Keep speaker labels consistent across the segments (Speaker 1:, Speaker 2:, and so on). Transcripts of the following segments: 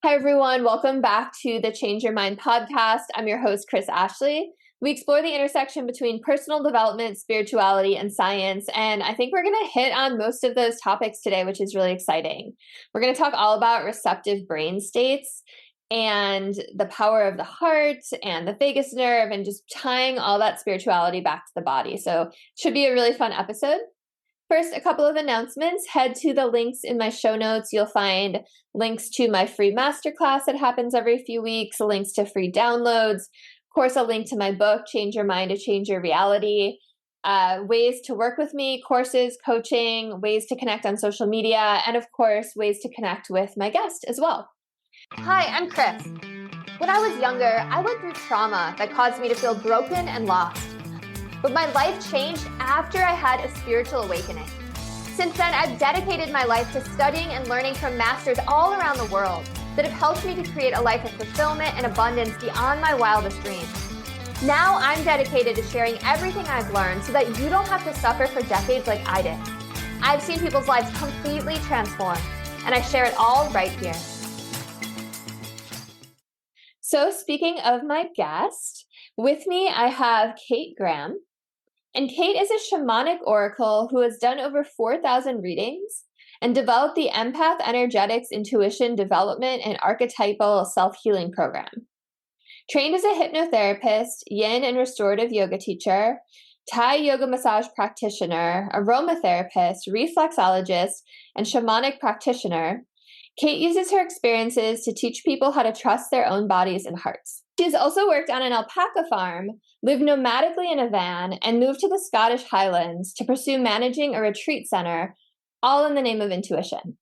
Speaker 1: Hi, everyone. Welcome back to the Change Your Mind podcast. I'm your host, Chris Ashley. We explore the intersection between personal development, spirituality, and science. And I think we're going to hit on most of those topics today, which is really exciting. We're going to talk all about receptive brain states and the power of the heart and the vagus nerve and just tying all that spirituality back to the body. So it should be a really fun episode. First, a couple of announcements. Head to the links in my show notes. You'll find links to my free masterclass that happens every few weeks, links to free downloads, of course, a link to my book, Change Your Mind to Change Your Reality, ways to work with me, courses, coaching, ways to connect on social media, and of course, ways to connect with my guest as well. Hi, I'm Chris. When I was younger, I went through trauma that caused me to feel broken and lost. But my life changed after I had a spiritual awakening. Since then, I've dedicated my life to studying and learning from masters all around the world that have helped me to create a life of fulfillment and abundance beyond my wildest dreams. Now I'm dedicated to sharing everything I've learned so that you don't have to suffer for decades like I did. I've seen people's lives completely transformed, and I share it all right here. So speaking of my guest, with me I have Kate Graham. And Kate is a shamanic oracle who has done over 4,000 readings and developed the Empath Energetics Intuition Development and Archetypal Self-Healing Program. Trained as a hypnotherapist, yin and restorative yoga teacher, Thai yoga massage practitioner, aromatherapist, reflexologist, and shamanic practitioner, Kate uses her experiences to teach people how to trust their own bodies and hearts. She's also worked on an alpaca farm, lived nomadically in a van, and moved to the Scottish Highlands to pursue managing a retreat center, all in the name of intuition.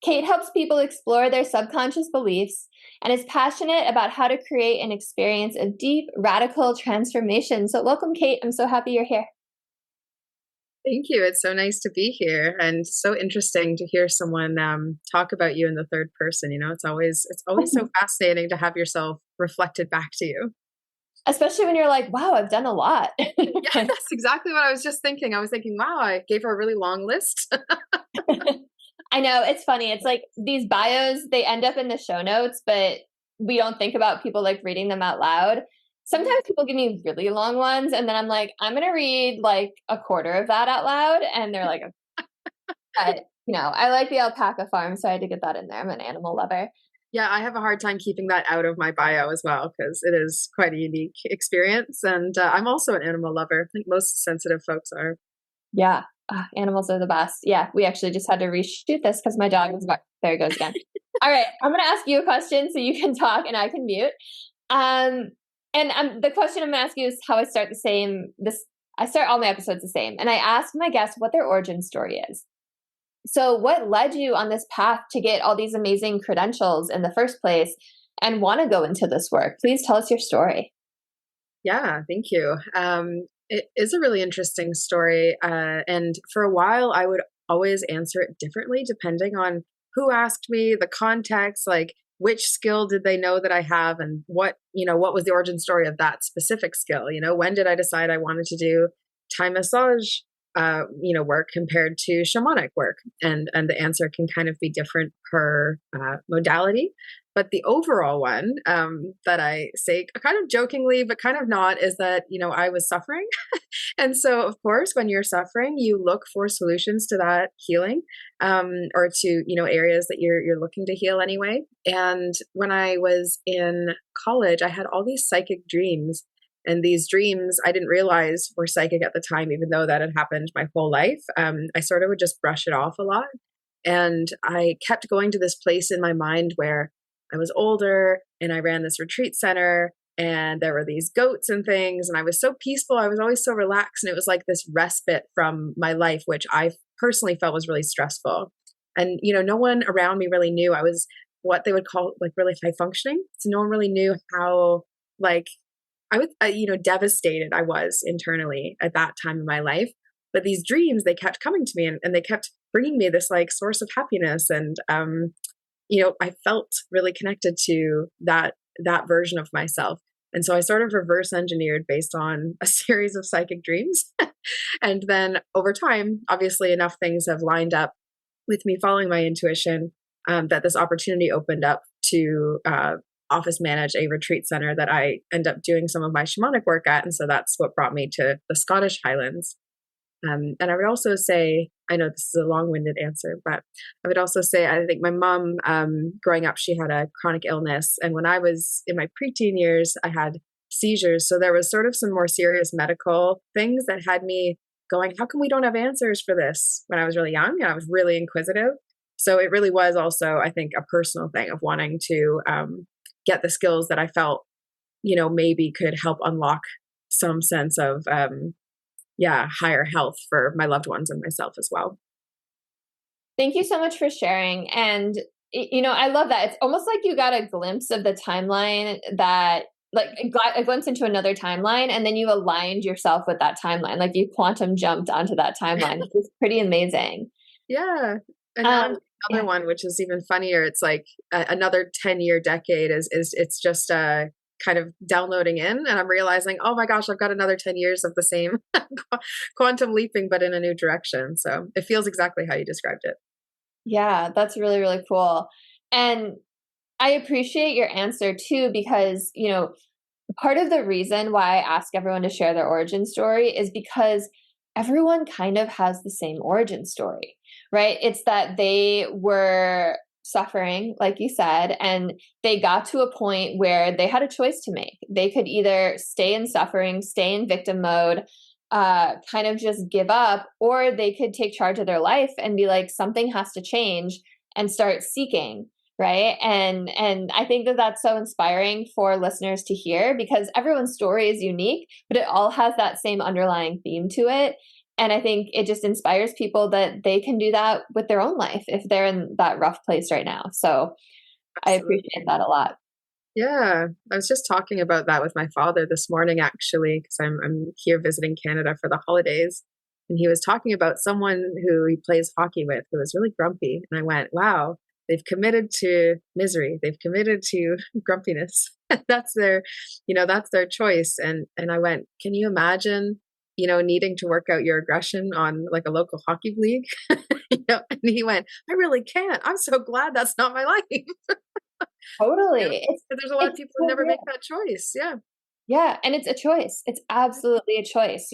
Speaker 1: Kate helps people explore their subconscious beliefs and is passionate about how to create an experience of deep, radical transformation. So welcome, Kate. I'm so happy you're here.
Speaker 2: Thank you. It's so nice to be here, and so interesting to hear someone talk about you in the third person. It's always so fascinating to have yourself reflected back to you.
Speaker 1: Especially when you're like, wow, I've done a lot.
Speaker 2: Yeah, that's exactly what I was just thinking. I was thinking, wow, I gave her a really long list.
Speaker 1: I know, it's funny. It's like these bios, they end up in the show notes, but we don't think about people like reading them out loud. Sometimes people give me really long ones, and then I'm like, I'm going to read like a quarter of that out loud. And they're like, I like the alpaca farm, so I had to get that in there. I'm an animal lover.
Speaker 2: Yeah, I have a hard time keeping that out of my bio as well, because it is quite a unique experience. And I'm also an animal lover. I think most sensitive folks are.
Speaker 1: Yeah, animals are the best. Yeah, we actually just had to reshoot this because my dog was back. There he goes again. All right, I'm going to ask you a question so you can talk and I can mute. The question I'm going to ask you is how I start I start all my episodes the same. And I ask my guests what their origin story is. So what led you on this path to get all these amazing credentials in the first place and want to go into this work? Please tell us your story.
Speaker 2: Yeah, thank you. It is a really interesting story. And for a while, I would always answer it differently depending on who asked me, the context, like which skill did they know that I have, and what was the origin story of that specific skill? When did I decide I wanted to do Thai massage, work compared to shamanic work? And the answer can kind of be different per modality. But the overall one that I say kind of jokingly, but kind of not, is that, I was suffering. And so, of course, when you're suffering, you look for solutions to that healing or to, areas that you're looking to heal anyway. And when I was in college, I had all these psychic dreams. And these dreams, I didn't realize were psychic at the time, even though that had happened my whole life. I sort of would just brush it off a lot. And I kept going to this place in my mind where I was older and I ran this retreat center and there were these goats and things. And I was so peaceful. I was always so relaxed. And it was like this respite from my life, which I personally felt was really stressful. And, no one around me really knew I was what they would call like really high functioning. So no one really knew how I was, devastated I was internally at that time in my life. But these dreams, they kept coming to me and they kept bringing me this like source of happiness. And, I felt really connected to that version of myself. And so I sort of reverse engineered based on a series of psychic dreams. And then over time, obviously enough things have lined up with me following my intuition that this opportunity opened up to office manage a retreat center that I end up doing some of my shamanic work at. And so that's what brought me to the Scottish Highlands. And I would also say, I know this is a long-winded answer, but I would also say, I think my mom, growing up, she had a chronic illness. And when I was in my preteen years, I had seizures. So there was sort of some more serious medical things that had me going, how come we don't have answers for this? When I was really young, and I was really inquisitive. So it really was also, I think, a personal thing of wanting to get the skills that I felt, maybe could help unlock some sense of, higher health for my loved ones and myself as well.
Speaker 1: Thank you so much for sharing. And, I love that. It's almost like you got a glimpse of the timeline that, like, got a glimpse into another timeline, and then you aligned yourself with that timeline. Like you quantum jumped onto that timeline, which is pretty amazing.
Speaker 2: Yeah. And now another one, which is even funnier. It's like another 10-year decade is it's just kind of downloading in, and I'm realizing, oh my gosh, I've got another 10 years of the same quantum leaping, but in a new direction. So it feels exactly how you described it.
Speaker 1: Yeah, that's really, really cool. And I appreciate your answer too, because, part of the reason why I ask everyone to share their origin story is because everyone kind of has the same origin story, right? It's that they were suffering, like you said, and they got to a point where they had a choice to make. They could either stay in suffering, stay in victim mode, kind of just give up, or they could take charge of their life and be like, something has to change, and start seeking. Right. And I think that that's so inspiring for listeners to hear, because everyone's story is unique, but it all has that same underlying theme to it. And I think it just inspires people that they can do that with their own life if they're in that rough place right now. So I
Speaker 2: Absolutely.
Speaker 1: appreciate that a lot.
Speaker 2: Yeah, I was just talking about that with my father this morning, actually, because I'm here visiting Canada for the holidays. And he was talking about someone who he plays hockey with who was really grumpy. And I went, wow, they've committed to misery. They've committed to grumpiness. That's their choice. And I went, can you imagine, needing to work out your aggression on like a local hockey league? And he went, I really can't. I'm so glad that's not my life.
Speaker 1: Totally.
Speaker 2: There's a lot of people who never make that choice. Yeah.
Speaker 1: Yeah, and it's a choice. It's absolutely a choice.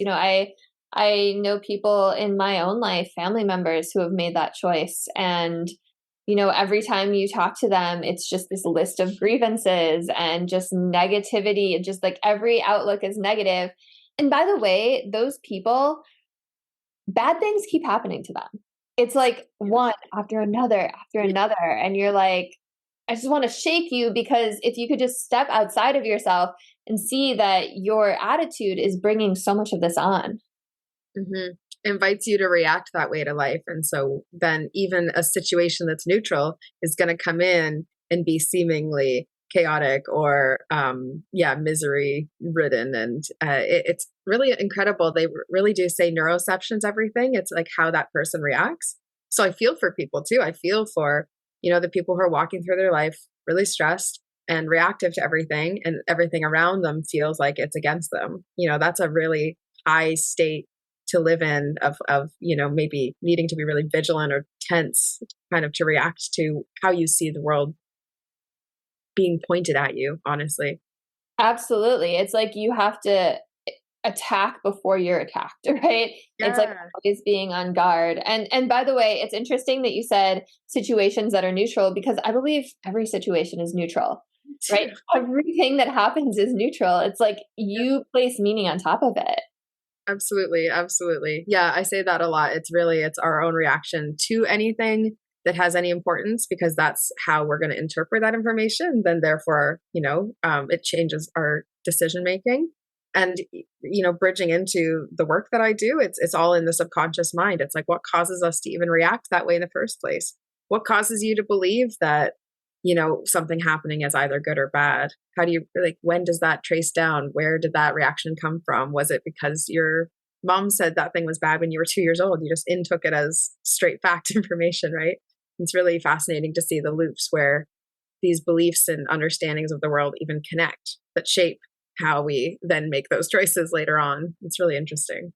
Speaker 1: I know people in my own life, family members who have made that choice. And, every time you talk to them, it's just this list of grievances and just negativity, and just like every outlook is negative. And by the way, those people, bad things keep happening to them. It's like one after another after another. And you're like, I just want to shake you, because if you could just step outside of yourself and see that your attitude is bringing so much of this on.
Speaker 2: Mm-hmm. Invites you to react that way to life. And so then even a situation that's neutral is going to come in and be seemingly chaotic or, misery ridden. And it's really incredible. They really do say neuroception's everything. It's like how that person reacts. So I feel for people too. I feel for, the people who are walking through their life really stressed and reactive to everything, and everything around them feels like it's against them. That's a really high state to live in of maybe needing to be really vigilant or tense, kind of to react to how you see the world being pointed at you, honestly.
Speaker 1: Absolutely. It's like you have to attack before you're attacked, right? It's like
Speaker 2: Yeah.
Speaker 1: always being on guard. And by the way, it's interesting that you said situations that are neutral, because I believe every situation is neutral, right? Everything that happens is neutral. It's like you place meaning on top of it.
Speaker 2: Absolutely. Absolutely. Yeah. I say that a lot. It's our own reaction to anything that has any importance, because that's how we're going to interpret that information. Then therefore, it changes our decision making. And, bridging into the work that I do, it's all in the subconscious mind. It's like, what causes us to even react that way in the first place? What causes you to believe that, something happening is either good or bad? How do you, like, when does that trace down? Where did that reaction come from? Was it because your mom said that thing was bad when you were 2 years old? You just intook it as straight fact information, right? It's really fascinating to see the loops where these beliefs and understandings of the world even connect, that shape how we then make those choices later on. It's really interesting.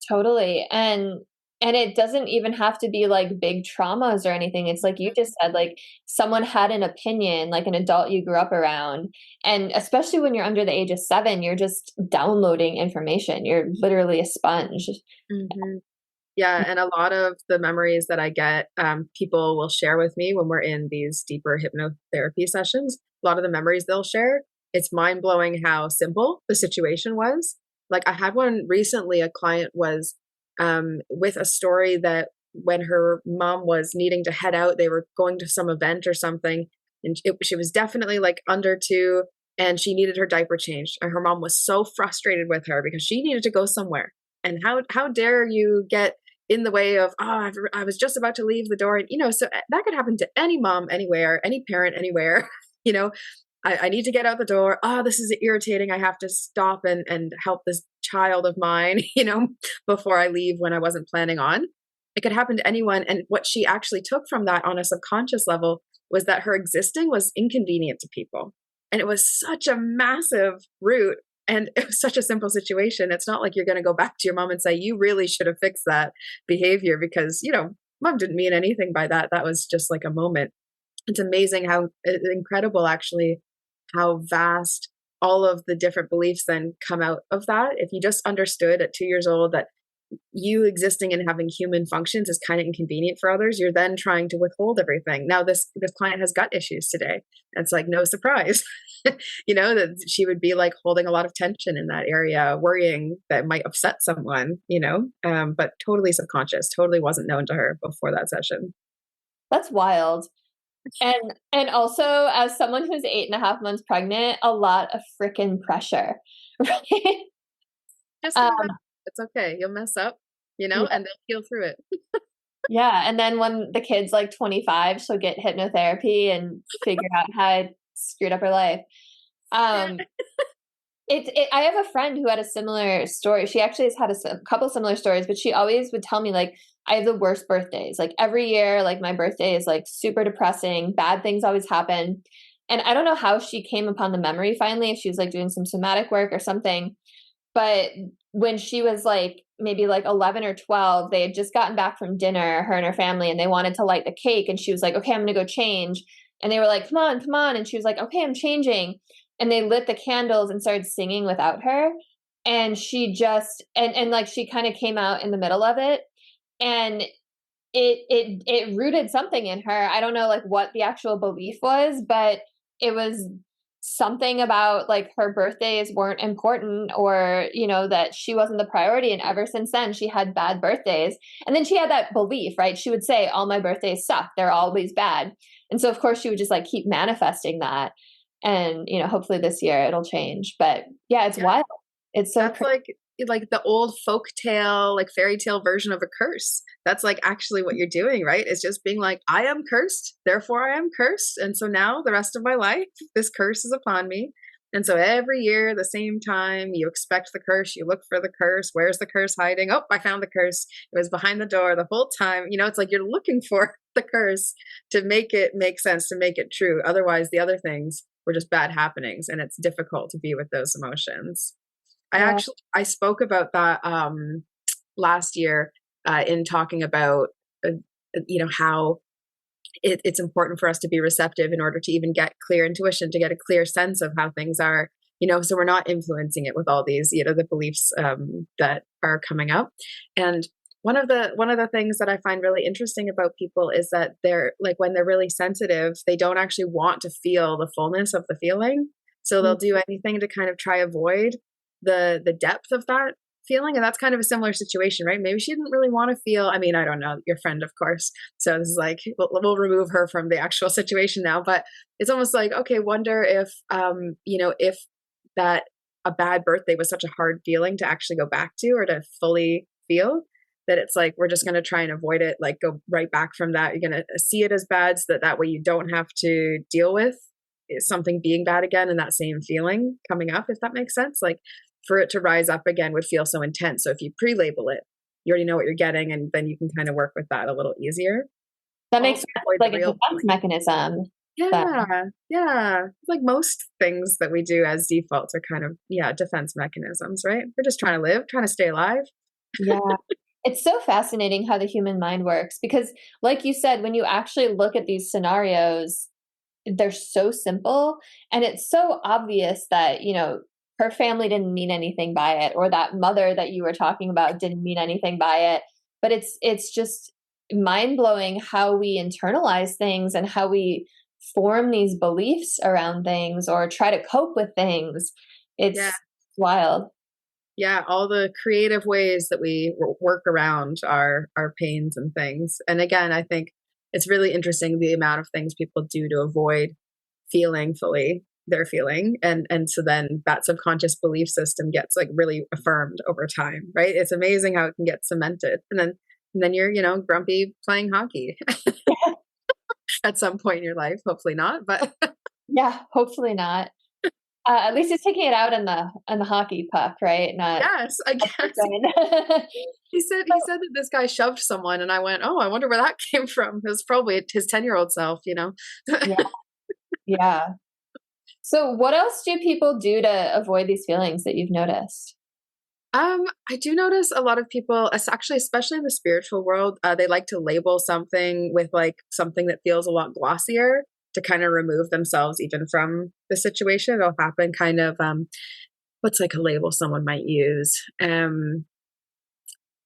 Speaker 1: Totally. And And it doesn't even have to be like big traumas or anything. It's like you just said, like someone had an opinion, like an adult you grew up around. And especially when you're under the age of 7, you're just downloading information. You're literally a sponge.
Speaker 2: Mm-hmm. Yeah, and a lot of the memories that I get, people will share with me when we're in these deeper hypnotherapy sessions. A lot of the memories they'll share, it's mind blowing how simple the situation was. Like I had one recently, a client was with a story that when her mom was needing to head out, they were going to some event or something, and she was definitely like under 2, and she needed her diaper changed. And her mom was so frustrated with her because she needed to go somewhere. And how dare you get in the way of, I was just about to leave the door. And, so that could happen to any mom anywhere, any parent anywhere. you know, I need to get out the door. This is irritating. I have to stop and help this child of mine, before I leave when I wasn't planning on. It could happen to anyone. And what she actually took from that on a subconscious level was that her existing was inconvenient to people. And it was such a massive root. And it was such a simple situation. It's not like you're going to go back to your mom and say, you really should have fixed that behavior because, mom didn't mean anything by that. That was just like a moment. It's amazing how incredible, actually, how vast all of the different beliefs then come out of that. If you just understood at 2 years old that you existing and having human functions is kind of inconvenient for others, you're then trying to withhold everything. Now this client has gut issues today. It's like no surprise, that she would be like holding a lot of tension in that area, worrying that it might upset someone, but totally subconscious, totally wasn't known to her before that session.
Speaker 1: That's wild. And also, as someone who's 8.5 months pregnant, a lot of freaking pressure, right?
Speaker 2: Just gonna happen. It's okay. You'll mess up,
Speaker 1: Yeah.
Speaker 2: and they'll heal through it.
Speaker 1: Yeah. And then when the kid's like 25, she'll get hypnotherapy and figure out how I screwed up her life. Um, I have a friend who had a similar story. She actually has had a couple similar stories, but she always would tell me, like, I have the worst birthdays. Like every year, like my birthday is like super depressing. Bad things always happen. And I don't know how she came upon the memory finally, if she was like doing some somatic work or something. But when she was like maybe like 11 or 12, they had just gotten back from dinner, her and her family, and they wanted to light the cake. And she was like, okay, I'm going to go change. And they were like, come on, come on. And she was like, okay, I'm changing. And they lit the candles and started singing without her. And she just, and like she kind of came out in the middle of it. And it rooted something in her. I don't know like what the actual belief was, but it was something about like her birthdays weren't important, or that she wasn't the priority. And ever since then she had bad birthdays. And then she had that belief, right? She would say all my birthdays suck, they're always bad. And so of course she would just like keep manifesting that. And hopefully this year it'll change. But yeah, it's wild. It's so
Speaker 2: That's like the old folk tale, like fairy tale version of a curse. That's like actually what you're doing, right? It's just being like, I am cursed, therefore I am cursed. And so now the rest of my life, this curse is upon me. And so every year, the same time, you expect the curse, you look for the curse. Where's the curse hiding? Oh, I found the curse. It was behind the door the whole time. It's like you're looking for the curse to make it make sense, to make it true. Otherwise, the other things were just bad happenings, and it's difficult to be with those emotions. I spoke about that last year in talking about how it's important for us to be receptive in order to even get clear intuition, to get a clear sense of how things are, so we're not influencing it with all these the beliefs that are coming up. And one of the things that I find really interesting about people is that they're like, when they're really sensitive, they don't actually want to feel the fullness of the feeling, so they'll do anything to kind of try avoid the depth of that feeling. And that's kind of a similar situation, right? Maybe she didn't really want to feel, I mean, I don't know, your friend, of course. So this is like, we'll remove her from the actual situation now, but it's almost like, okay, wonder if, if that a bad birthday was such a hard feeling to actually go back to or to fully feel, that it's like, we're just going to try and avoid it, like go right back from that. You're going to see it as bad so that way you don't have to deal with something being bad again and that same feeling coming up, if that makes sense. Like, for it to rise up again would feel so intense. So if you pre-label it, you already know what you're getting, and then you can kind of work with that a little easier.
Speaker 1: That makes sense. Like a defense mechanism.
Speaker 2: Yeah. It's like most things that we do as defaults are kind of, defense mechanisms, right? We're just trying to live, trying to stay alive.
Speaker 1: Yeah. It's so fascinating how the human mind works because, like you said, when you actually look at these scenarios, they're so simple and it's so obvious that, her family didn't mean anything by it, or that mother that you were talking about didn't mean anything by it. But it's just mind-blowing how we internalize things and how we form these beliefs around things or try to cope with things.
Speaker 2: Yeah.
Speaker 1: It's wild.
Speaker 2: Yeah, all the creative ways that we work around our pains and things. And again, I think it's really interesting the amount of things people do to avoid feeling fully their feeling, and so then that subconscious belief system gets like really affirmed over time, right? It's amazing how it can get cemented, and then you're grumpy playing hockey at some point in your life. Hopefully not, but
Speaker 1: Yeah, hopefully not. At least he's taking it out in the hockey puck, right? Not
Speaker 2: yes, I
Speaker 1: a
Speaker 2: guess
Speaker 1: person.
Speaker 2: he said that this guy shoved someone, and I went, oh, I wonder where that came from. It was probably his 10-year-old self.
Speaker 1: Yeah, yeah. So what else do people do to avoid these feelings that you've noticed?
Speaker 2: I do notice a lot of people, actually, especially in the spiritual world, they like to label something with like something that feels a lot glossier to kind of remove themselves even from the situation. It'll happen kind of, what's like a label someone might use?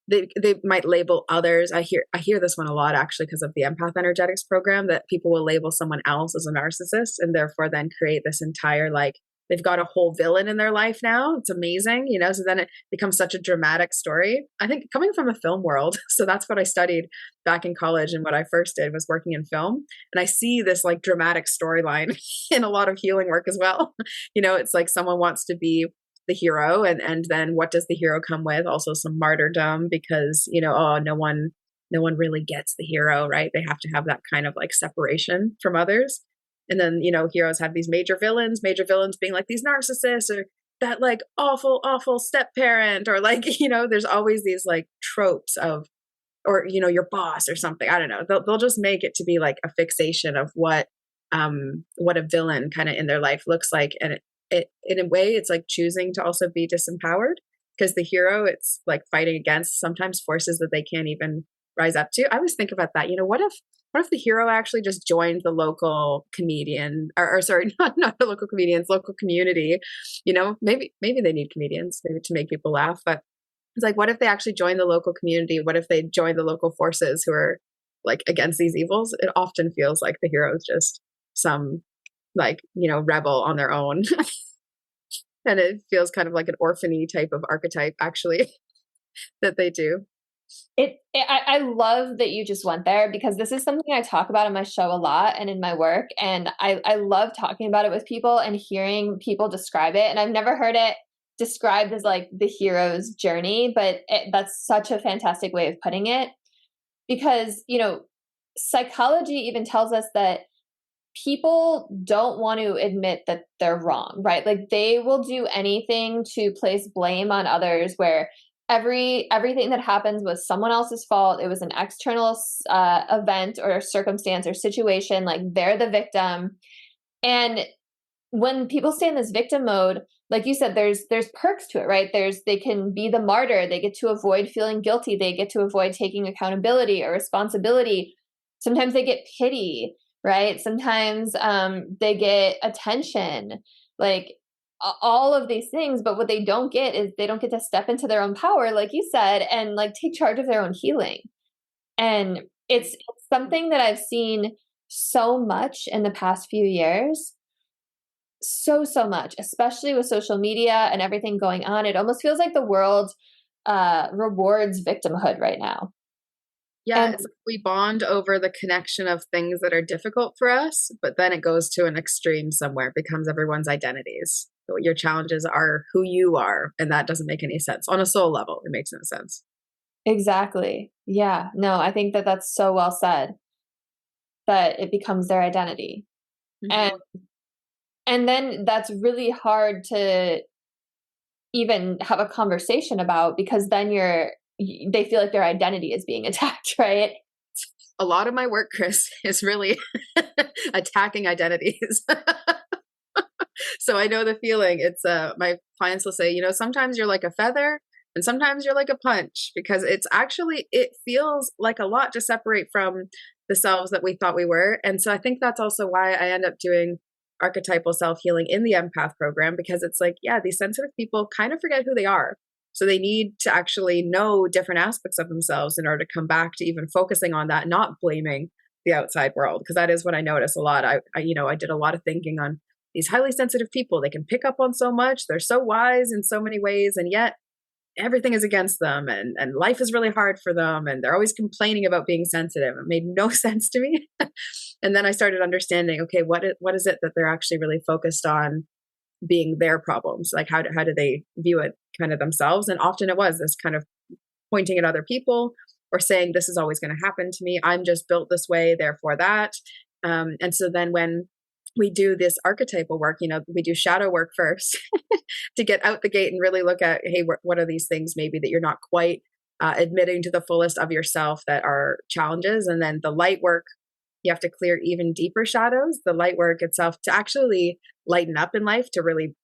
Speaker 2: They might label others. I hear this one a lot actually because of the Empath Energetics program, that people will label someone else as a narcissist and therefore then create this entire like they've got a whole villain in their life now. It's amazing. So then it becomes such a dramatic story. I think coming from the film world, so that's what I studied back in college, and what I first did was working in film. And I see this like dramatic storyline in a lot of healing work as well. It's like someone wants to be the hero, and then what does the hero come with? Also some martyrdom, because oh, no one really gets the hero, right? They have to have that kind of like separation from others. And then heroes have these major villains being like these narcissists, or that like awful awful step parent, or like there's always these like tropes of, or your boss or something. I don't know, they'll just make it to be like a fixation of what a villain kind of in their life looks like. And it in a way it's like choosing to also be disempowered, because the hero, it's like fighting against sometimes forces that they can't even rise up to. I always think about that. What if the hero actually just joined the local comedian, or sorry, not the local comedians, local community? Maybe they need comedians maybe to make people laugh, but it's like, what if they actually join the local community? What if they join the local forces who are like against these evils? It often feels like the hero is just some like rebel on their own. And it feels kind of like an orphany type of archetype actually that they do.
Speaker 1: I love that you just went there because this is something I talk about on my show a lot and in my work. And I love talking about it with people and hearing people describe it. And I've never heard it described as like the hero's journey, but that's such a fantastic way of putting it because, psychology even tells us that people don't want to admit that they're wrong, right? Like they will do anything to place blame on others where everything that happens was someone else's fault. It was an external event or circumstance or situation. Like they're the victim. And when people stay in this victim mode, like you said, there's perks to it, right? They can be the martyr. They get to avoid feeling guilty. They get to avoid taking accountability or responsibility. Sometimes they get pity, right? Sometimes they get attention, like all of these things. But what they don't get is they don't get to step into their own power, like you said, and like take charge of their own healing. And it's something that I've seen so much in the past few years. So much, especially with social media and everything going on. It almost feels like the world rewards victimhood right now.
Speaker 2: Yeah,
Speaker 1: And
Speaker 2: it's like we bond over the connection of things that are difficult for us, but then it goes to an extreme somewhere. It becomes everyone's identities. So your challenges are who you are, and that doesn't make any sense. On a soul level, it makes no sense.
Speaker 1: exactly. Yeah. No, I think that that's so well said that it becomes their identity. And
Speaker 2: Mhm.
Speaker 1: and then that's really hard to even have a conversation about because then they feel like their identity is being attacked, right?
Speaker 2: A lot of my work, Chris, is really attacking identities. So I know the feeling. It's my clients will say, sometimes you're like a feather And sometimes you're like a punch, because it feels like a lot to separate from the selves that we thought we were. And so I think that's also why I end up doing archetypal self healing in the empath program, because it's like, yeah, these sensitive people kind of forget who they are. So they need to actually know different aspects of themselves in order to come back to even focusing on that, not blaming the outside world. Because that is what I notice a lot. I did a lot of thinking on these highly sensitive people. They can pick up on so much. They're so wise in so many ways. And yet everything is against them, and life is really hard for them. And they're always complaining about being sensitive. It made no sense to me. And then I started understanding, okay, what is it that they're actually really focused on being their problems? Like, how do they view it kind of themselves? And often it was this kind of pointing at other people, or saying, this is always going to happen to me. I'm just built this way, therefore that. And so then when we do this archetypal work, we do shadow work first to get out the gate and really look at, hey, what are these things maybe that you're not quite admitting to the fullest of yourself that are challenges. And then the light work, you have to clear even deeper shadows. The light work itself to actually lighten up in life, to really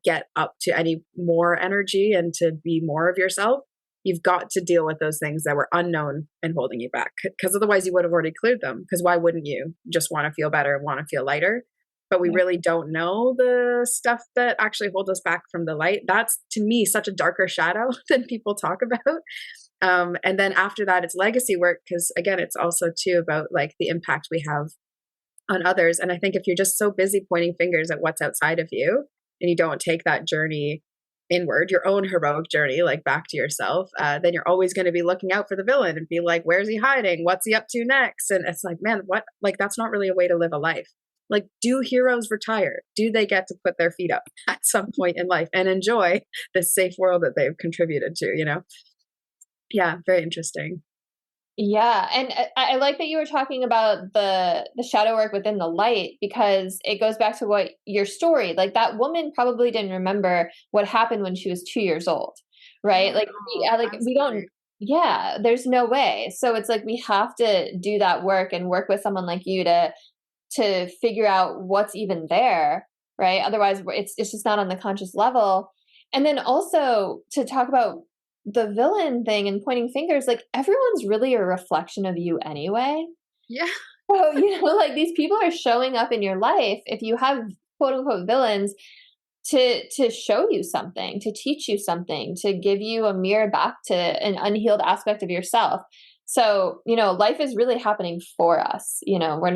Speaker 2: get up to any more energy and to be more of yourself. You've got to deal with those things that were unknown and holding you back, because otherwise you would have already cleared them. Because why wouldn't you just want to feel better and want to feel lighter? But we really don't know the stuff that actually holds us back from the light. That's, to me, such a darker shadow than people talk about. And then after that, it's legacy work, because again, it's also too about like the impact we have on others. And I think if you're just so busy pointing fingers at what's outside of you, and you don't take that journey inward, your own heroic journey, like back to yourself, then you're always going to be looking out for the villain and be like, where's he hiding? What's he up to next? And it's like, man, what? Like, that's not really a way to live a life. Like, do heroes retire? Do they get to put their feet up at some point in life and enjoy this safe world that they've contributed to, Yeah, very interesting.
Speaker 1: Yeah, and I like that you were talking about the shadow work within the light, because it goes back to what your story, like that woman probably didn't remember what happened when she was 2 years old, right? Like we don't. Yeah, there's no way. So it's like we have to do that work and work with someone like you to figure out what's even there, right? Otherwise, it's just not on the conscious level. And then also to talk about the villain thing and pointing fingers, like everyone's really a reflection of you anyway.
Speaker 2: Yeah.
Speaker 1: So, like these people are showing up in your life, if you have quote unquote villains, to show you something, to teach you something, to give you a mirror back to an unhealed aspect of yourself. So, life is really happening for us. We're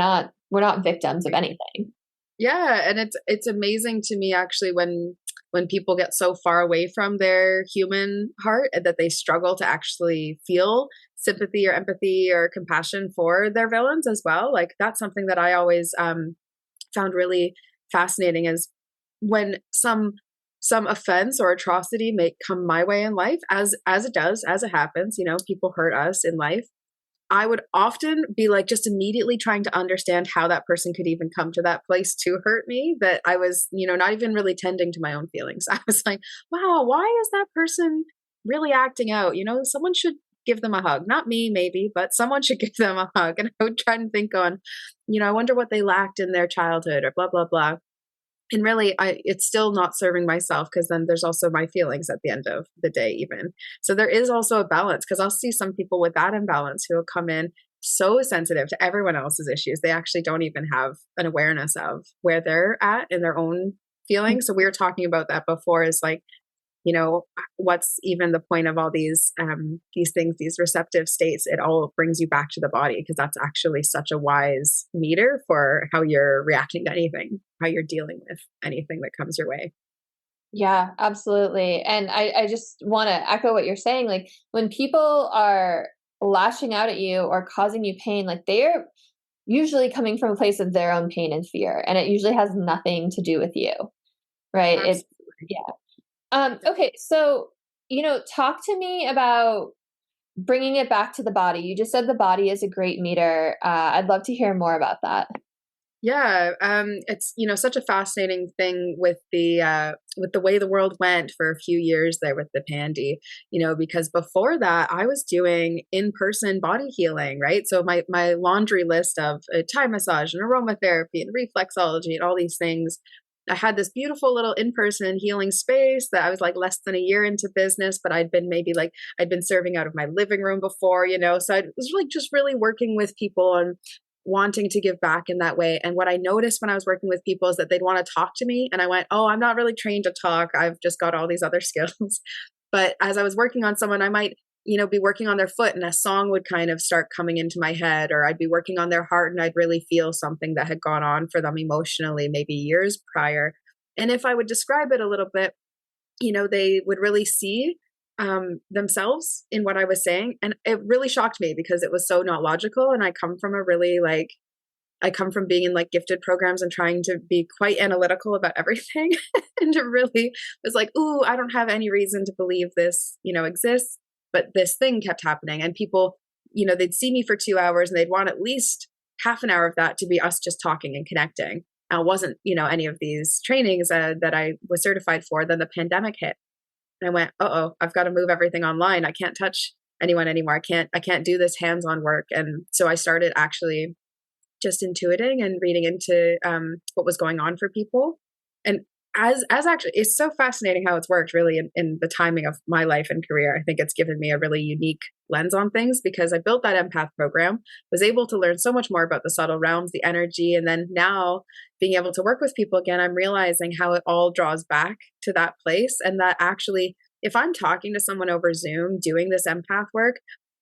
Speaker 1: not victims of anything.
Speaker 2: Yeah, and it's amazing to me actually when people get so far away from their human heart that they struggle to actually feel sympathy or empathy or compassion for their villains as well. Like, that's something that I always found really fascinating, is when some offense or atrocity may come my way in life, as it happens, people hurt us in life. I would often be like just immediately trying to understand how that person could even come to that place to hurt me, that I was, not even really tending to my own feelings. I was like, wow, why is that person really acting out? Someone should give them a hug. Not me, maybe, but someone should give them a hug. And I would try and think on, I wonder what they lacked in their childhood, or blah, blah, blah. And really, it's still not serving myself, because then there's also my feelings at the end of the day even. So there is also a balance, because I'll see some people with that imbalance who will come in so sensitive to everyone else's issues. They actually don't even have an awareness of where they're at in their own feelings. So we were talking about that before, is like, what's even the point of all these things, these receptive states? It all brings you back to the body, because that's actually such a wise meter for how you're reacting to anything, how you're dealing with anything that comes your way.
Speaker 1: Yeah, absolutely. And I just want to echo what you're saying. Like, when people are lashing out at you or causing you pain, like they're usually coming from a place of their own pain and fear. And it usually has nothing to do with you, right?
Speaker 2: Absolutely.
Speaker 1: Yeah. Okay, so, talk to me about bringing it back to the body. You just said the body is a great meter. I'd love to hear more about that.
Speaker 2: Yeah, it's such a fascinating thing with the way the world went for a few years there with the pandy. Because before that I was doing in-person body healing, right? So my laundry list of Thai massage and aromatherapy and reflexology and all these things I had this beautiful little in-person healing space that I was like less than a year into business, but I'd been serving out of my living room before, so I was like just really working with people and wanting to give back in that way. And what I noticed when I was working with people is that they'd want to talk to me, and I went, oh, I'm not really trained to talk, I've just got all these other skills. But as I was working on someone, I might be working on their foot and a song would kind of start coming into my head, or I'd be working on their heart and I'd really feel something that had gone on for them emotionally, maybe years prior. And if I would describe it a little bit, they would really see themselves in what I was saying. And it really shocked me because it was so not logical. And I come from being in like gifted programs and trying to be quite analytical about everything. And it really was like, ooh, I don't have any reason to believe this, exists. But this thing kept happening, and people, they'd see me for 2 hours and they'd want at least half an hour of that to be us just talking and connecting. And it wasn't, any of these trainings that I was certified for. Then the pandemic hit, and I went, I've got to move everything online. I can't touch anyone anymore. I can't do this hands-on work. And so I started actually just intuiting and reading into what was going on for people. And as actually, it's so fascinating how it's worked really in the timing of my life and career. I think it's given me a really unique lens on things because I built that empath program, was able to learn so much more about the subtle realms, the energy. And then now being able to work with people again, I'm realizing how it all draws back to that place. And that actually, if I'm talking to someone over Zoom doing this empath work,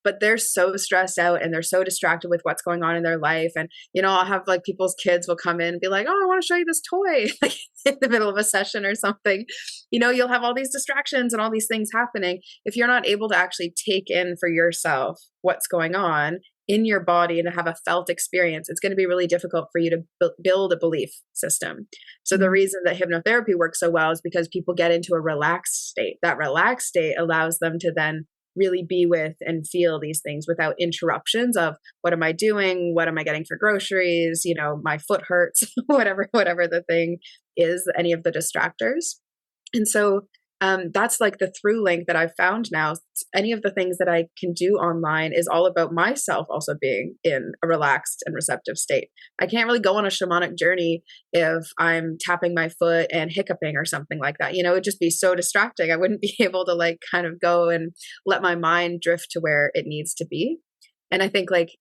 Speaker 2: but they're so stressed out and they're so distracted with what's going on in their life. And, I'll have like people's kids will come in and be like, oh, I want to show you this toy like in the middle of a session or something. You'll have all these distractions and all these things happening. If you're not able to actually take in for yourself what's going on in your body and to have a felt experience, it's going to be really difficult for you to build a belief system. So the reason that hypnotherapy works so well is because people get into a relaxed state. That relaxed state allows them to then really be with and feel these things without interruptions of what am I doing? What am I getting for groceries? My foot hurts, whatever the thing is, any of the distractors. And so that's like the through link that I've found now. Any of the things that I can do online is all about myself also being in a relaxed and receptive state. I can't really go on a shamanic journey if I'm tapping my foot and hiccuping or something like that. It'd just be so distracting. I wouldn't be able to like kind of go and let my mind drift to where it needs to be. And I think like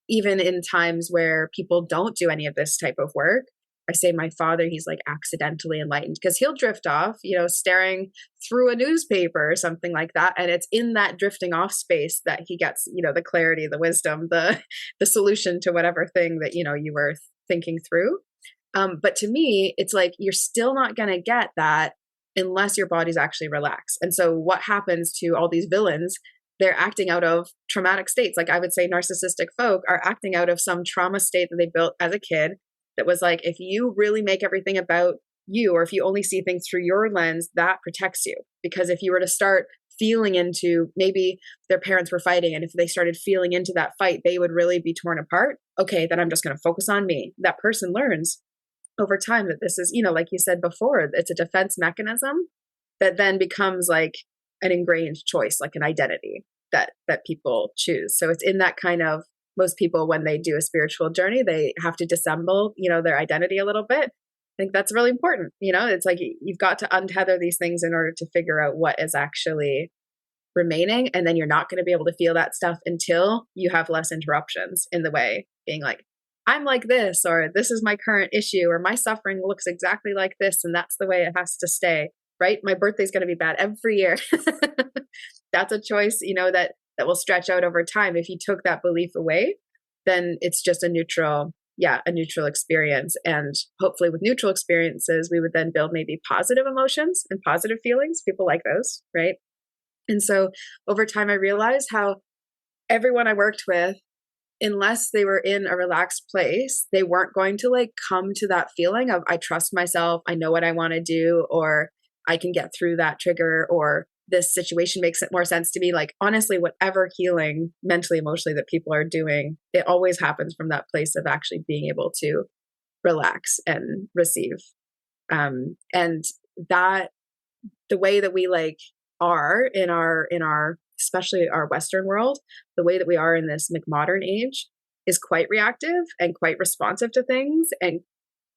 Speaker 2: even in times where people don't do any of this type of work, I say my father, he's like accidentally enlightened because he'll drift off, staring through a newspaper or something like that. And it's in that drifting off space that he gets, the clarity, the wisdom, the solution to whatever thing that, you were thinking through. But to me, it's like, you're still not going to get that unless your body's actually relaxed. And so what happens to all these villains? They're acting out of traumatic states. Like I would say narcissistic folk are acting out of some trauma state that they built as a kid. That was like, if you really make everything about you, or if you only see things through your lens, that protects you. Because if you were to start feeling into, maybe their parents were fighting, and if they started feeling into that fight, they would really be torn apart. Okay, then I'm just going to focus on me. That person learns over time that this is, like you said before, it's a defense mechanism that then becomes like an ingrained choice, like an identity that people choose. So it's in that kind of, most people, when they do a spiritual journey, they have to dissemble, their identity a little bit. I think that's really important. It's like you've got to untether these things in order to figure out what is actually remaining. And then you're not going to be able to feel that stuff until you have less interruptions in the way, being like, I'm like this, or this is my current issue, or my suffering looks exactly like this, and that's the way it has to stay, right? My birthday's going to be bad every year. That's a choice, that will stretch out over time. If you took that belief away, then it's just a neutral experience. And hopefully with neutral experiences, we would then build maybe positive emotions and positive feelings. People like those, right? And so over time, I realized how everyone I worked with, unless they were in a relaxed place, they weren't going to like come to that feeling of, I trust myself, I know what I want to do, or I can get through that trigger, or this situation makes it more sense to me. Like, honestly, whatever healing mentally, emotionally that people are doing, it always happens from that place of actually being able to relax and receive. And that the way that we like are in our, especially our Western world, the way that we are in this McModern age is quite reactive and quite responsive to things and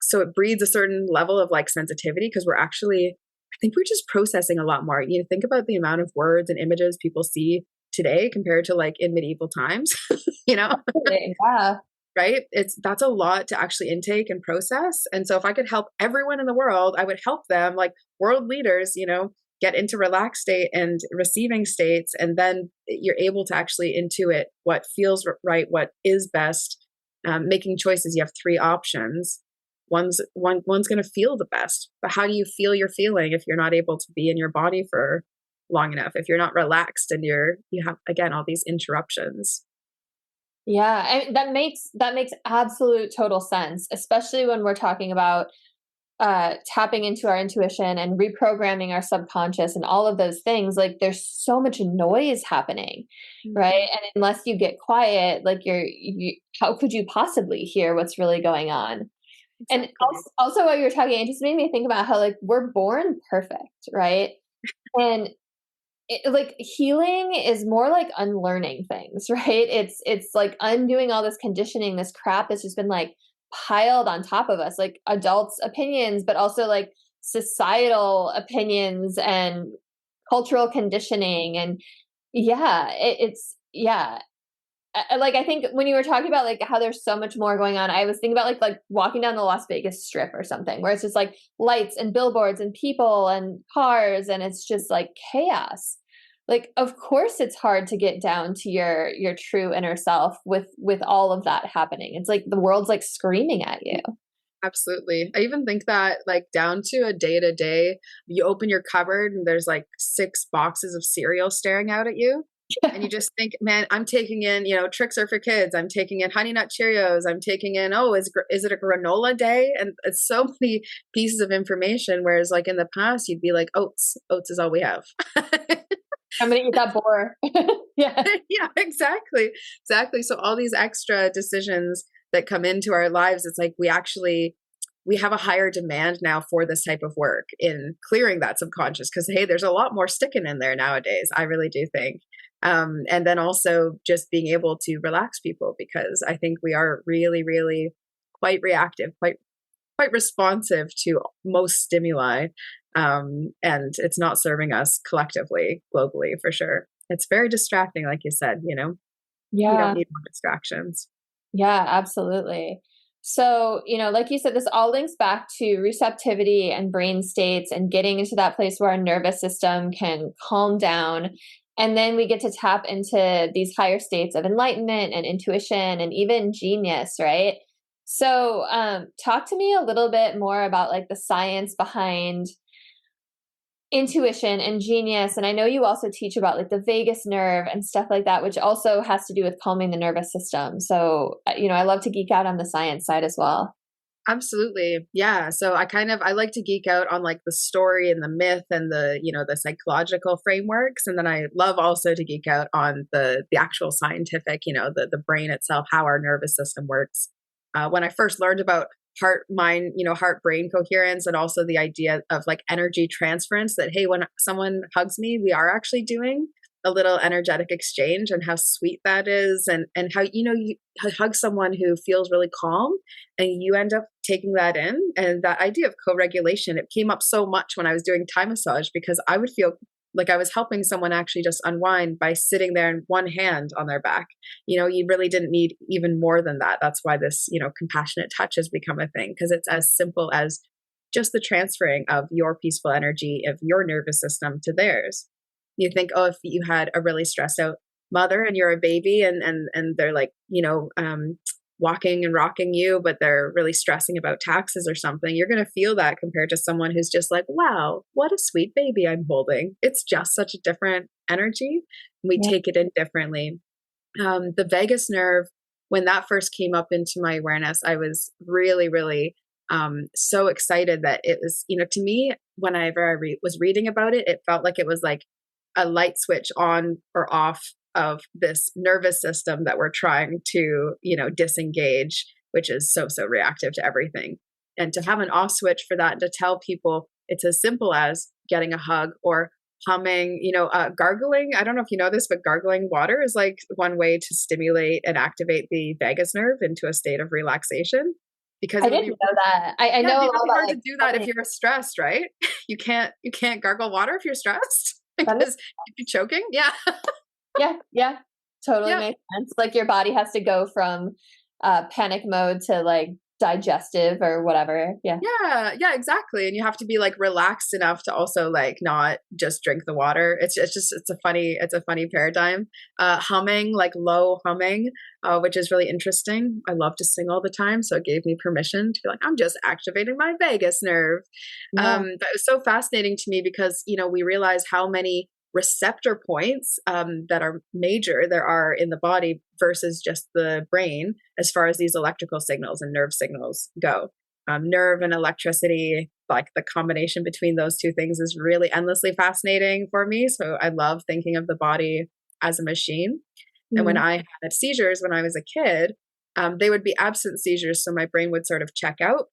Speaker 2: so it breeds a certain level of like sensitivity because we're actually, I think we're just processing a lot more. You know, think about the amount of words and images people see today compared to like in medieval times, you know?
Speaker 1: Yeah.
Speaker 2: Right? That's a lot to actually intake and process. And so if I could help everyone in the world, I would help them, like world leaders, you know, get into relaxed state and receiving states. And then you're able to actually intuit what feels right, what is best. Making choices, you have three options. One's going to feel the best, but how do you feel you're feeling if you're not able to be in your body for long enough? If you're not relaxed and you have, again, all these interruptions.
Speaker 1: Yeah, and that makes absolute total sense, especially when we're talking about tapping into our intuition and reprogramming our subconscious and all of those things. Like there's so much noise happening, right? And unless you get quiet, like how could you possibly hear what's really going on? And
Speaker 2: Exactly.
Speaker 1: also while you're talking, it just made me think about how like we're born perfect, right? And like healing is more like unlearning things, right? It's like undoing all this conditioning, this crap that's just been like piled on top of us, like adults' opinions, but also like societal opinions and cultural conditioning. And yeah, it's yeah. Like I think when you were talking about like how there's so much more going on, I was thinking about like walking down the Las Vegas Strip or something, where it's just like lights and billboards and people and cars, and it's just like chaos. Like, of course, it's hard to get down to your true inner self with all of that happening. It's like the world's like screaming at you.
Speaker 2: Absolutely. I even think that like down to a day to day, you open your cupboard and there's like 6 boxes of cereal staring out at you. And you just think, man, I'm taking in, you know, tricks are for kids. I'm taking in Honey Nut Cheerios. I'm taking in, oh, is it a granola day? And it's so many pieces of information. Whereas like in the past, you'd be like, oats. Oats is all we have.
Speaker 1: I'm gonna eat that boar. Yeah.
Speaker 2: Yeah, exactly. Exactly. So all these extra decisions that come into our lives, it's like we have a higher demand now for this type of work in clearing that subconscious because hey, there's a lot more sticking in there nowadays. I really do think. And then also just being able to relax people because I think we are really, really quite reactive, quite responsive to most stimuli. And it's not serving us collectively, globally, for sure. It's very distracting, like you said, you know, we don't
Speaker 1: Yeah.
Speaker 2: need more distractions.
Speaker 1: Yeah, absolutely. So, like you said, this all links back to receptivity and brain states and getting into that place where our nervous system can calm down. And then we get to tap into these higher states of enlightenment and intuition and even genius, right? So, talk to me a little bit more about like the science behind intuition and genius. And I know you also teach about like the vagus nerve and stuff like that, which also has to do with calming the nervous system. So, I love to geek out on the science side as well.
Speaker 2: Absolutely. Yeah. So I like to geek out on like the story and the myth and the, you know, the psychological frameworks. And then I love also to geek out on the actual scientific, you know, the brain itself, how our nervous system works. When I first learned about heart mind, you know, heart brain coherence and also the idea of like energy transference that, hey, when someone hugs me, we are actually doing a little energetic exchange and how sweet that is. And how, you know, you hug someone who feels really calm and you end up taking that in. And that idea of co-regulation, it came up so much when I was doing Thai massage because I would feel like I was helping someone actually just unwind by sitting there in one hand on their back. You know, you really didn't need even more than that. That's why this, you know, compassionate touch has become a thing because it's as simple as just the transferring of your peaceful energy of your nervous system to theirs. You think, oh, if you had a really stressed out mother and you're a baby and they're like, you know, walking and rocking you, but they're really stressing about taxes or something, you're going to feel that compared to someone who's just like, wow, what a sweet baby I'm holding. It's just such a different energy. We
Speaker 1: Yeah.
Speaker 2: take it in differently. The vagus nerve, when that first came up into my awareness, I was really, really so excited that it was, you know, to me, whenever I was reading about it, it felt like it was like a light switch on or off of this nervous system that we're trying to, you know, disengage, which is so reactive to everything. And to have an off switch for that and to tell people it's as simple as getting a hug or humming, you know, gargling. I don't know if you know this, but gargling water is like one way to stimulate and activate the vagus nerve into a state of relaxation. because
Speaker 1: I
Speaker 2: it would
Speaker 1: didn't
Speaker 2: be,
Speaker 1: know that. I
Speaker 2: yeah,
Speaker 1: know
Speaker 2: it'd
Speaker 1: a
Speaker 2: be
Speaker 1: lot
Speaker 2: really
Speaker 1: about
Speaker 2: hard
Speaker 1: like
Speaker 2: to do that if you're stressed, right? You can't gargle water if you're stressed
Speaker 1: feminine.
Speaker 2: because you'd be choking. Yeah.
Speaker 1: Yeah, yeah, totally
Speaker 2: Yeah.
Speaker 1: makes sense. Like your body has to go from panic mode to like digestive or whatever. Yeah.
Speaker 2: Yeah, yeah, exactly. And you have to be like relaxed enough to also like not just drink the water. It's a funny paradigm. Humming, like low humming, which is really interesting. I love to sing all the time, so it gave me permission to be like, I'm just activating my vagus nerve.
Speaker 1: Yeah.
Speaker 2: That was so fascinating to me because we realize how many receptor points that are major there are in the body versus just the brain as far as these electrical signals and nerve signals go. Nerve and electricity, like the combination between those two things is really endlessly fascinating for me. So I love thinking of the body as a machine. And when
Speaker 1: Mhm.
Speaker 2: I had seizures when I was a kid, they would be absent seizures. So my brain would sort of check out.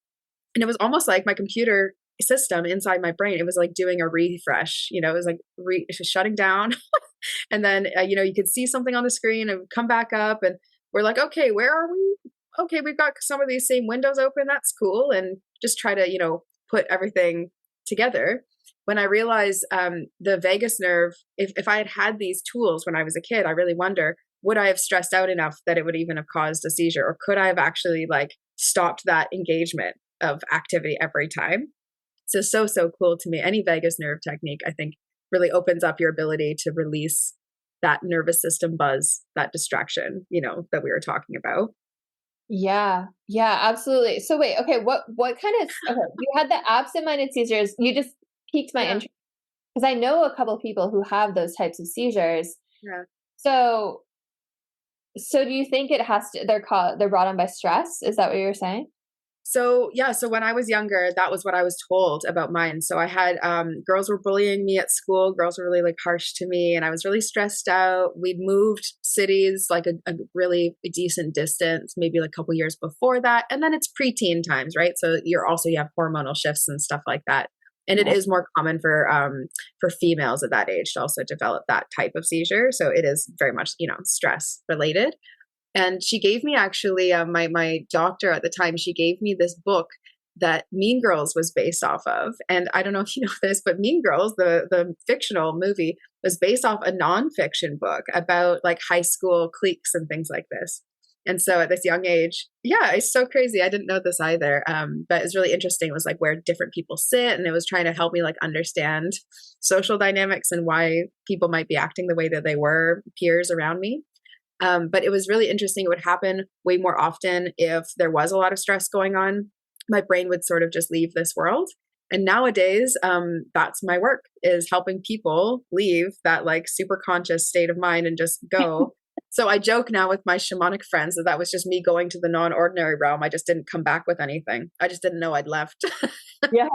Speaker 2: And it was almost like my computer system inside my brain, it was like doing a refresh. It was like shutting down. And then, you could see something on the screen and come back up. And we're like, okay, where are we? Okay, we've got some of these same windows open. That's cool. And just try to, put everything together. When I realized the vagus nerve, if I had had these tools when I was a kid, I really wonder, would I have stressed out enough that it would even have caused a seizure? Or could I have actually like stopped that engagement of activity every time? So cool to me. Any vagus nerve technique, I think, really opens up your ability to release that nervous system buzz, that distraction, that we were talking about.
Speaker 1: Yeah. Yeah, absolutely. So wait, okay, what kind of okay, you had the absent-minded seizures. You just piqued my
Speaker 2: Yeah.
Speaker 1: interest because I know a couple people who have those types of seizures.
Speaker 2: Yeah.
Speaker 1: So so do you think it has to they're brought on by stress? Is that what you're saying?
Speaker 2: So yeah, so when I was younger, that was what I was told about mine. So I had girls were bullying me at school. Girls were really like harsh to me, and I was really stressed out. We'd moved cities like a really decent distance, maybe like a couple years before that, and then it's preteen times, right? So you have hormonal shifts and stuff like that, and it
Speaker 1: Yeah.
Speaker 2: is more common for females at that age to also develop that type of seizure. So it is very much stress related. And she gave me actually my doctor at the time. She gave me this book that Mean Girls was based off of. And I don't know if you know this, but Mean Girls, the fictional movie, was based off a nonfiction book about like high school cliques and things like this. And so at this young age, yeah, it's so crazy. I didn't know this either. But it's really interesting. It was like where different people sit, and it was trying to help me like understand social dynamics and why people might be acting the way that they were, peers around me. But it was really interesting. It would happen way more often if there was a lot of stress going on. My brain would sort of just leave this world. And nowadays, that's my work, is helping people leave that like super conscious state of mind and just go. So I joke now with my shamanic friends that was just me going to the non-ordinary realm. I just didn't come back with anything. I just didn't know I'd left.
Speaker 1: Yeah.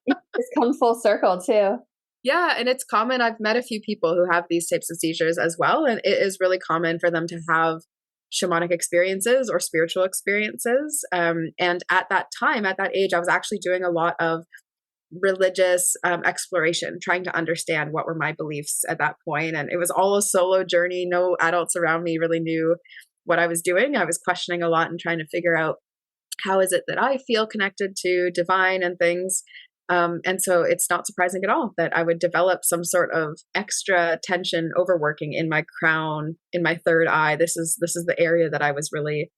Speaker 1: It's come full circle too.
Speaker 2: Yeah, and it's common. I've met a few people who have these types of seizures as well, and it is really common for them to have shamanic experiences or spiritual experiences. And at that time, at that age, I was actually doing a lot of religious exploration, trying to understand what were my beliefs at that point. And it was all a solo journey. No adults around me really knew what I was doing. I was questioning a lot and trying to figure out, how is it that I feel connected to divine and things. And so it's not surprising at all that I would develop some sort of extra tension overworking in my crown, in my third eye. This is the area that I was really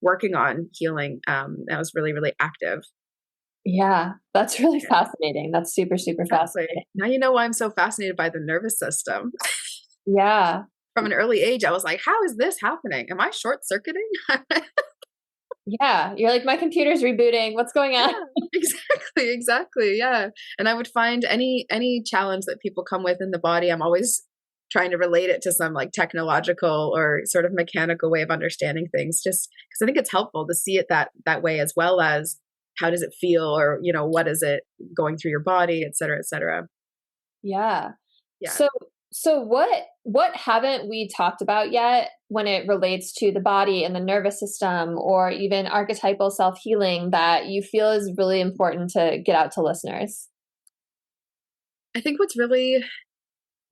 Speaker 2: working on healing. I was really, really active.
Speaker 1: Yeah, that's really
Speaker 2: Yeah,
Speaker 1: fascinating. That's super, super
Speaker 2: exactly.
Speaker 1: fascinating.
Speaker 2: Now you know why I'm so fascinated by the nervous system.
Speaker 1: Yeah.
Speaker 2: From an early age, I was like, how is this happening? Am I short circuiting?
Speaker 1: Yeah. You're like, my computer's rebooting. What's going on?
Speaker 2: Yeah, exactly, yeah. And I would find any challenge that people come with in the body, I'm always trying to relate it to some like technological or sort of mechanical way of understanding things, just because I think it's helpful to see it that way, as well as how does it feel, or what is it going through your body, et cetera, et cetera.
Speaker 1: Yeah.
Speaker 2: Yeah.
Speaker 1: So so what haven't we talked about yet when it relates to the body and the nervous system or even archetypal self-healing that you feel is really important to get out to listeners?
Speaker 2: I think what's really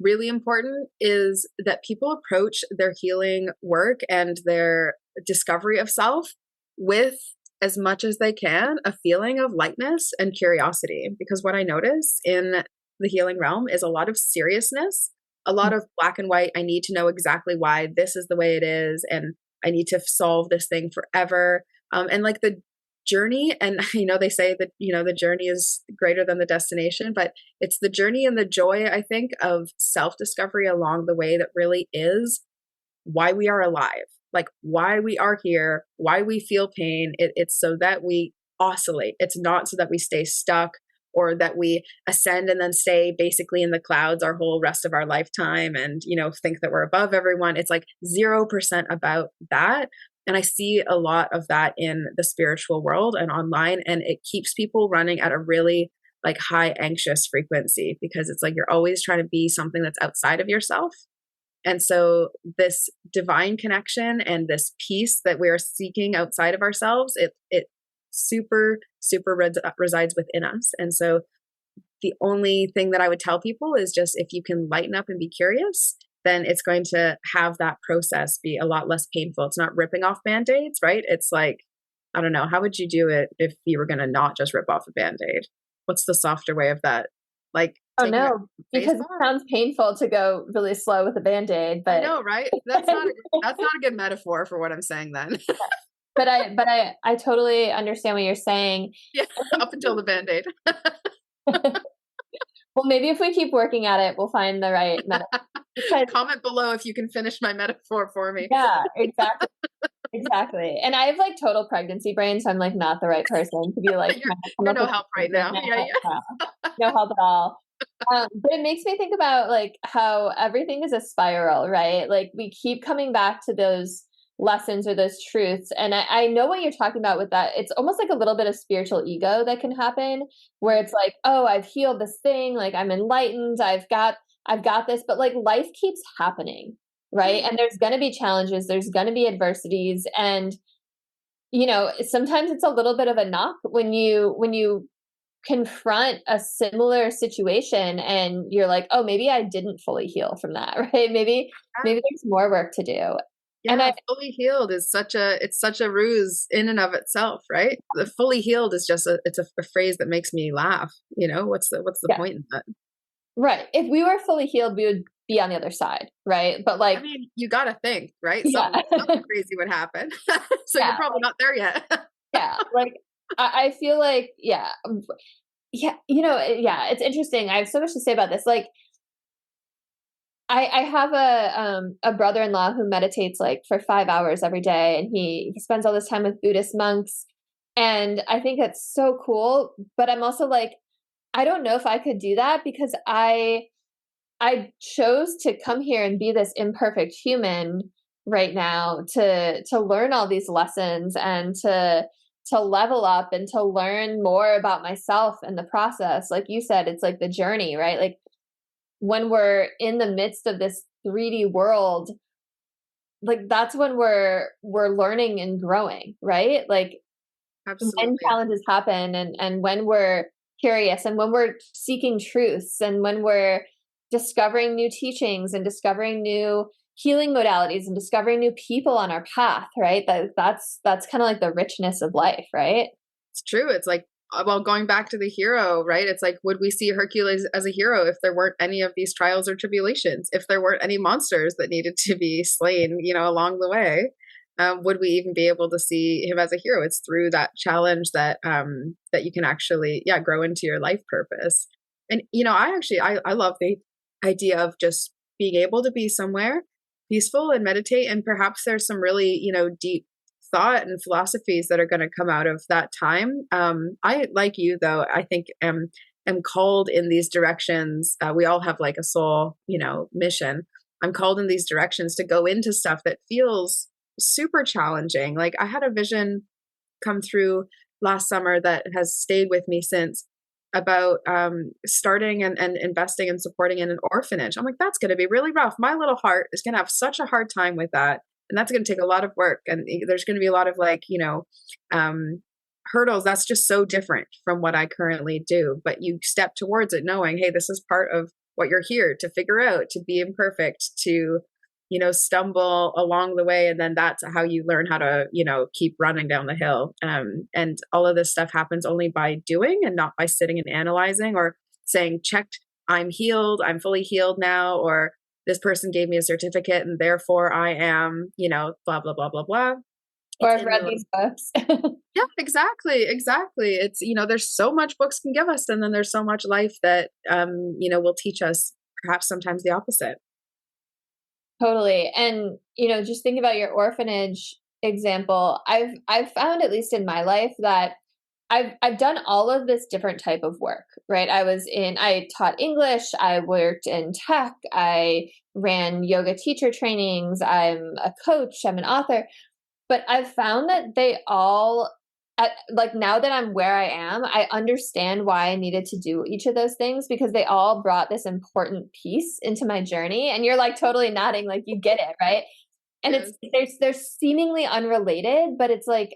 Speaker 2: really important is that people approach their healing work and their discovery of self with as much as they can, a feeling of lightness and curiosity. Because what I notice in the healing realm is a lot of seriousness, a lot of black and white. I need to know exactly why this is the way it is, and I need to solve this thing forever. And like the journey, and they say that the journey is greater than the destination, but it's the journey and the joy, I think, of self-discovery along the way that really is why we are alive, like why we are here, why we feel pain. It's so that we oscillate. It's not so that we stay stuck or that we ascend and then stay basically in the clouds our whole rest of our lifetime and think that we're above everyone. It's like 0% about that. And I see a lot of that in the spiritual world and online, and it keeps people running at a really like high anxious frequency, because it's like you're always trying to be something that's outside of yourself. And so this divine connection and this peace that we are seeking outside of ourselves, it super, super resides within us. And so the only thing that I would tell people is just, if you can lighten up and be curious, then it's going to have that process be a lot less painful. It's not ripping off Band-Aids, right? It's like, I don't know, how would you do it if you were going to not just rip off a Band-Aid? What's the softer way of that? Like,
Speaker 1: oh no, because it sounds painful to go really slow with a Band-Aid, but
Speaker 2: I know, right? That's not a good metaphor for what I'm saying then.
Speaker 1: But I totally understand what you're saying.
Speaker 2: Yeah, up until the Band-Aid.
Speaker 1: Well, maybe if we keep working at it, we'll find the right metaphor.
Speaker 2: Comment below if you can finish my metaphor for me.
Speaker 1: Yeah, exactly. Exactly. And I have like total pregnancy brain, so I'm like not the right person to be like,
Speaker 2: you're no help right now. Yeah.
Speaker 1: No help at all. But it makes me think about like how everything is a spiral, right? Like we keep coming back to those lessons or those truths. And I know what you're talking about with that. It's almost like a little bit of spiritual ego that can happen, where it's like, oh, I've healed this thing, like I'm enlightened, I've got this, but like life keeps happening, right? And there's going to be challenges, there's going to be adversities, and sometimes it's a little bit of a knock when you confront a similar situation and you're like, oh, maybe I didn't fully heal from that, right? Maybe there's more work to do.
Speaker 2: Yeah, and fully healed is such a ruse in and of itself, right? The fully healed is just a phrase that makes me laugh. What's the point in that?
Speaker 1: Right. If we were fully healed, we would be on the other side, right? But like,
Speaker 2: I mean, you got to think, right?
Speaker 1: Yeah.
Speaker 2: Something crazy would happen. So you're probably not there yet.
Speaker 1: Yeah. Like, I feel like, yeah, it's interesting. I have so much to say about this. Like, I have a brother-in-law who meditates like for 5 hours every day, and he spends all this time with Buddhist monks. And I think it's so cool, but I'm also like, I don't know if I could do that, because I chose to come here and be this imperfect human right now to learn all these lessons and to level up and to learn more about myself in the process. Like you said, it's like the journey, right? Like when we're in the midst of this 3D world, like that's when we're learning and growing, right? Like
Speaker 2: Absolutely.
Speaker 1: When challenges happen and when we're curious and when we're seeking truths and when we're discovering new teachings and discovering new healing modalities and discovering new people on our path, right? That's kind of like the richness of life, right?
Speaker 2: It's true. It's like, well, going back to the hero, right? It's like, would we see Hercules as a hero if there weren't any of these trials or tribulations? If there weren't any monsters that needed to be slain, along the way? Would we even be able to see him as a hero? It's through that challenge that that you can actually, grow into your life purpose. And I love the idea of just being able to be somewhere peaceful and meditate, and perhaps there's some really deep thought and philosophies that are going to come out of that time. I, like you though, I think am called in these directions. We all have like a soul mission. I'm called in these directions to go into stuff that feels super challenging. Like I had a vision come through last summer that has stayed with me since, about starting and investing and supporting in an orphanage. I'm like, that's going to be really rough. My little heart is going to have such a hard time with that. And that's going to take a lot of work. And there's going to be a lot of hurdles. That's just so different from what I currently do. But you step towards it knowing, hey, this is part of what you're here to figure out, to be imperfect, to stumble along the way. And then that's how you learn how to, keep running down the hill. And all of this stuff happens only by doing and not by sitting and analyzing or saying, checked, I'm healed, I'm fully healed now, or this person gave me a certificate and therefore I am, blah, blah, blah, blah, blah.
Speaker 1: Or
Speaker 2: It's
Speaker 1: I've read these books.
Speaker 2: Yeah, exactly. Exactly. It's, there's so much books can give us, and then there's so much life that, will teach us perhaps sometimes the opposite.
Speaker 1: Totally. And, just think about your orphanage example. I've found, at least in my life, that I've done all of this different type of work, right? I taught English, I worked in tech, I ran yoga teacher trainings, I'm a coach, I'm an author. But I've found that they all, like, now that I'm where I am, I understand why I needed to do each of those things, because they all brought this important piece into my journey. And you're like totally nodding, like you get it, right? And
Speaker 2: Yes.
Speaker 1: they're seemingly unrelated, but it's like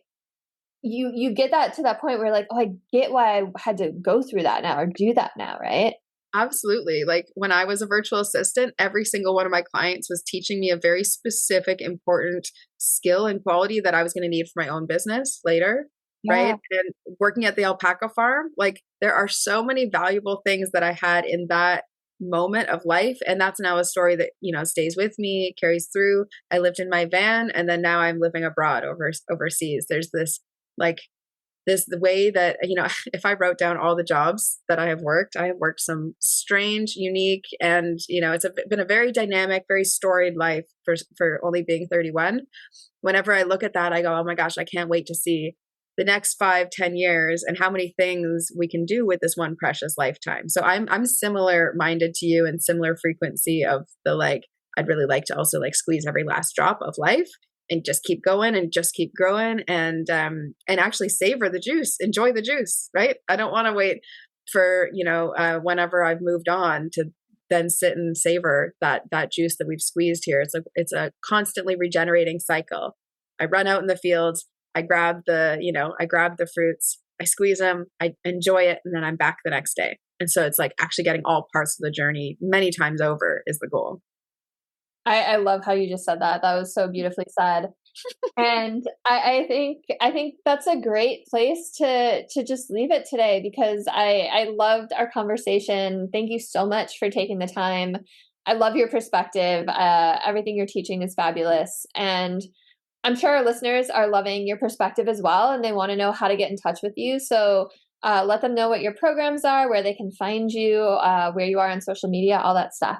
Speaker 1: you get that to that point where, like, oh, I get why I had to go through that now or do that now, right?
Speaker 2: Absolutely. Like when I was a virtual assistant, every single one of my clients was teaching me a very specific, important skill and quality that I was going to need for my own business later.
Speaker 1: Yeah.
Speaker 2: Right. And working at the alpaca farm, like there are so many valuable things that I had in that moment of life. And that's now a story that, stays with me, carries through. I lived in my van, and then now I'm living abroad overseas. There's this like the way that, if I wrote down all the jobs that I have worked some strange, unique, and, been a very dynamic, very storied life for only being 31. Whenever I look at that, I go, oh my gosh, I can't wait to see the next 5-10 years and how many things we can do with this one precious lifetime. So I'm similar minded to you, and similar frequency of the, like, I'd really like to also like squeeze every last drop of life and just keep going and just keep growing, and actually savor the juice, enjoy the juice, right? I don't want to wait for, whenever I've moved on to then sit and savor that juice that we've squeezed here. It's a constantly regenerating cycle. I run out in the fields, I grab the fruits, I squeeze them, I enjoy it, and then I'm back the next day. And so it's like actually getting all parts of the journey many times over is the goal.
Speaker 1: I love how you just said that. That was so beautifully said. And I think that's a great place to just leave it today, because I loved our conversation. Thank you so much for taking the time. I love your perspective. Everything you're teaching is fabulous. And I'm sure our listeners are loving your perspective as well, and they want to know how to get in touch with you. So let them know what your programs are, where they can find you, where you are on social media, all that stuff.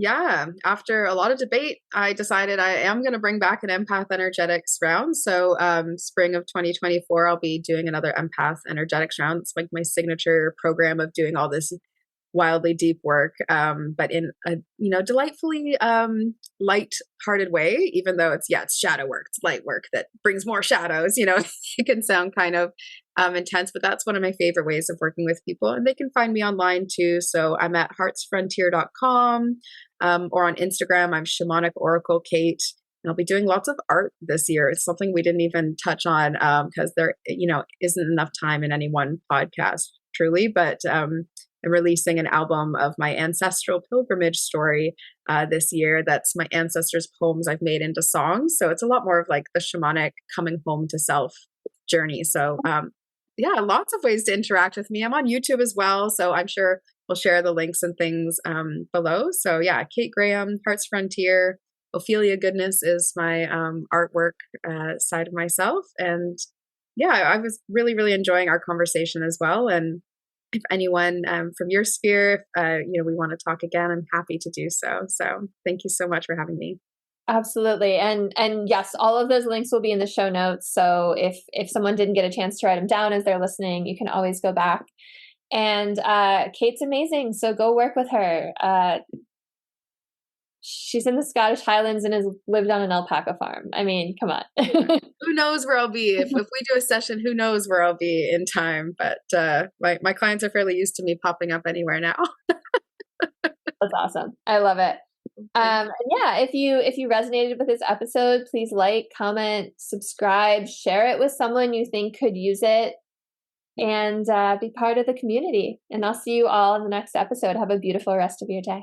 Speaker 2: Yeah, after a lot of debate, I decided I am going to bring back an Empath Energetics round. So, spring of 2024, I'll be doing another Empath Energetics round. It's like my signature program of doing all this wildly deep work, but in a delightfully light-hearted way. Even though it's shadow work, it's light work that brings more shadows. It can sound kind of intense, but that's one of my favorite ways of working with people. And they can find me online too. So I'm at heartsfrontier.com, or on Instagram, I'm Shamanic Oracle Kate. And I'll be doing lots of art this year. It's something we didn't even touch on, because there, isn't enough time in any one podcast, truly. But I'm releasing an album of my ancestral pilgrimage story this year. That's my ancestors' poems I've made into songs. So it's a lot more of like the shamanic coming home to self journey. So yeah, lots of ways to interact with me. I'm on YouTube as well, so I'm sure we'll share the links and things below. So yeah, Kate Graham, Hearts Frontier. Ophelia Goodness is my artwork side of myself. And yeah, I was really, really enjoying our conversation as well. And if anyone from your sphere, we want to talk again, I'm happy to do so. So thank you so much for having me.
Speaker 1: Absolutely. And yes, all of those links will be in the show notes. So if someone didn't get a chance to write them down as they're listening, you can always go back. And Kate's amazing. So go work with her. She's in the Scottish Highlands and has lived on an alpaca farm. I mean, come on.
Speaker 2: Who knows where I'll be? If we do a session, who knows where I'll be in time. But my clients are fairly used to me popping up anywhere now.
Speaker 1: That's awesome. I love it. And yeah, if you resonated with this episode, please like, comment, subscribe, share it with someone you think could use it, and be part of the community. And I'll see you all in the next episode. Have a beautiful rest of your day.